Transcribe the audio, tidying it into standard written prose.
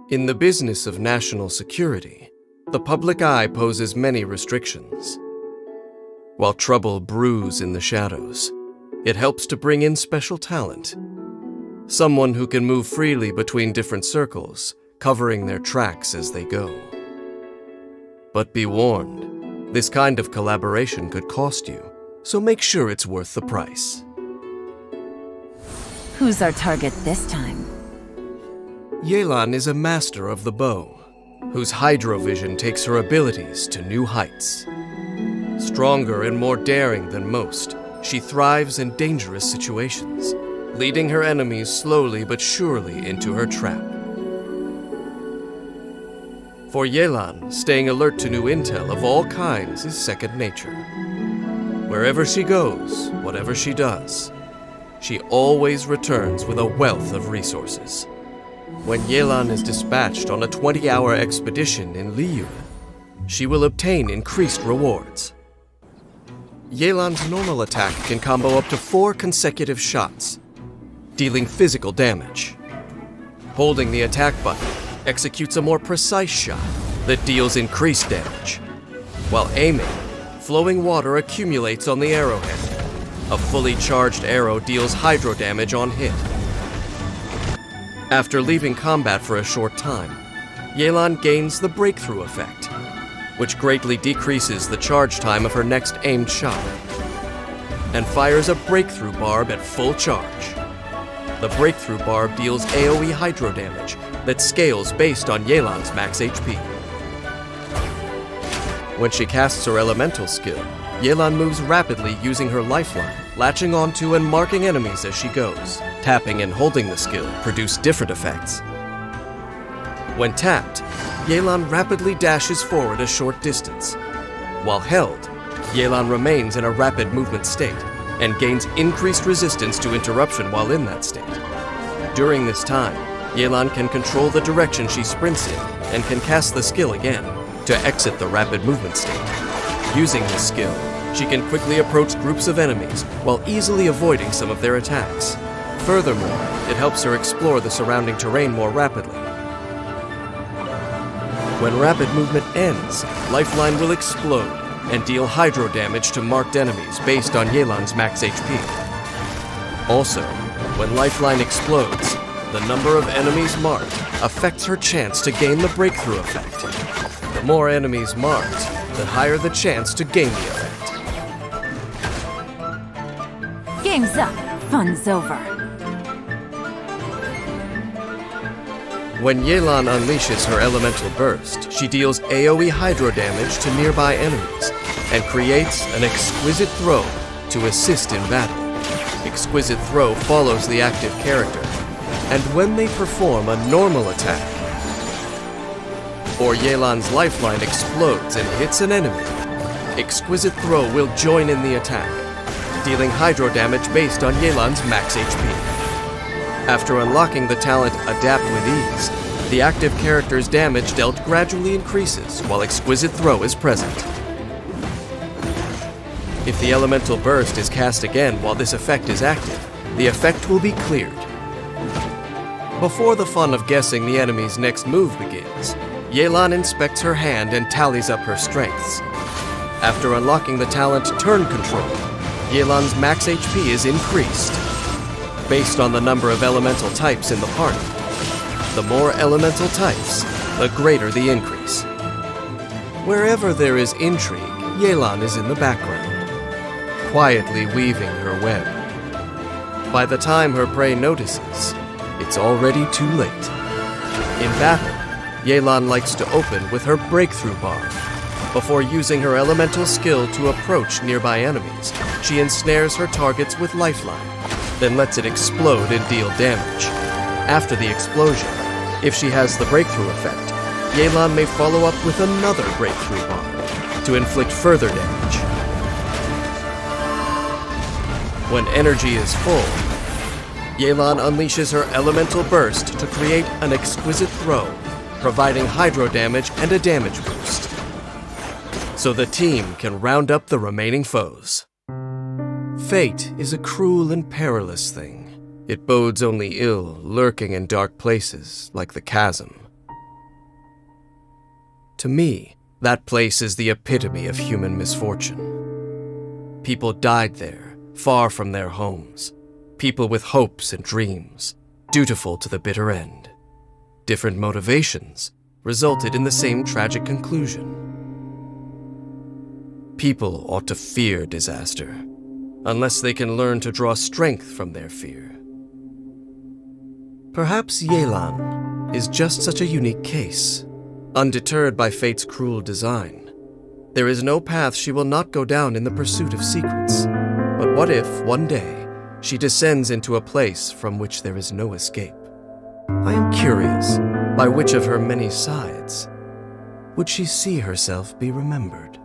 In the business of national security, the public eye poses many restrictions. While trouble brews in the shadows, it helps to bring in special talent. Someone who can move freely between different circles, covering their tracks as they go. But be warned, this kind of collaboration could cost you, so make sure it's worth the price. Who's our target this time? Yelan is a master of the bow, whose hydrovision takes her abilities to new heights. Stronger and more daring than most, she thrives in dangerous situations, leading her enemies slowly but surely into her trap. For Yelan, staying alert to new intel of all kinds is second nature. Wherever she goes, whatever she does, she always returns with a wealth of resources. When Yelan is dispatched on a 20-hour expedition in Liyue, she will obtain increased rewards. Yelan's normal attack can combo up to 4 consecutive shots, dealing physical damage. Holding the attack button executes a more precise shot that deals increased damage. While aiming, flowing water accumulates on the arrowhead. A fully charged arrow deals hydro damage on hit. After leaving combat for a short time, Yelan gains the breakthrough effect, which greatly decreases the charge time of her next aimed shot, and fires a breakthrough barb at full charge. The breakthrough barb deals AoE hydro damage that scales based on Yelan's max HP. When she casts her elemental skill, Yelan moves rapidly using her lifeline, latching onto and marking enemies as she goes. Tapping and holding the skill produce different effects. When tapped, Yelan rapidly dashes forward a short distance. While held, Yelan remains in a rapid movement state and gains increased resistance to interruption while in that state. During this time, Yelan can control the direction she sprints in and can cast the skill again to exit the rapid movement state. Using this skill, she can quickly approach groups of enemies while easily avoiding some of their attacks. Furthermore, it helps her explore the surrounding terrain more rapidly. When rapid movement ends, Lifeline will explode and deal hydro damage to marked enemies based on Yelan's max HP. Also, when Lifeline explodes, the number of enemies marked affects her chance to gain the breakthrough effect. The more enemies marked, the higher the chance to gain the effect. Game's up. Fun's over. When Yelan unleashes her elemental burst, she deals AoE hydro damage to nearby enemies and creates an exquisite throw to assist in battle. Exquisite throw follows the active character, and when they perform a normal attack, or Yelan's lifeline explodes and hits an enemy, Exquisite Throw will join in the attack, dealing hydro damage based on Yelan's max HP. After unlocking the talent Adapt with Ease, the active character's damage dealt gradually increases while Exquisite Throw is present. If the Elemental Burst is cast again while this effect is active, the effect will be cleared. Before the fun of guessing the enemy's next move begins, Yelan inspects her hand and tallies up her strengths. After unlocking the talent Turn Control, Yelan's max HP is increased, based on the number of elemental types in the party. The more elemental types, the greater the increase. Wherever there is intrigue, Yelan is in the background, quietly weaving her web. By the time her prey notices, it's already too late. In battle, Yelan likes to open with her breakthrough barb. Before using her elemental skill to approach nearby enemies, she ensnares her targets with Lifeline, then lets it explode and deal damage. After the explosion, if she has the breakthrough effect, Yelan may follow up with another breakthrough barb to inflict further damage. When energy is full, Yelan unleashes her elemental burst to create an exquisite throw, providing hydro damage and a damage boost, so the team can round up the remaining foes. Fate is a cruel and perilous thing. It bodes only ill, lurking in dark places like the chasm. To me, that place is the epitome of human misfortune. People died there, far from their homes. People with hopes and dreams, dutiful to the bitter end. Different motivations resulted in the same tragic conclusion. People ought to fear disaster, unless they can learn to draw strength from their fear. Perhaps Yelan is just such a unique case. Undeterred by fate's cruel design, there is no path she will not go down in the pursuit of secrets. But what if, one day, she descends into a place from which there is no escape? I am curious, by which of her many sides would she see herself be remembered?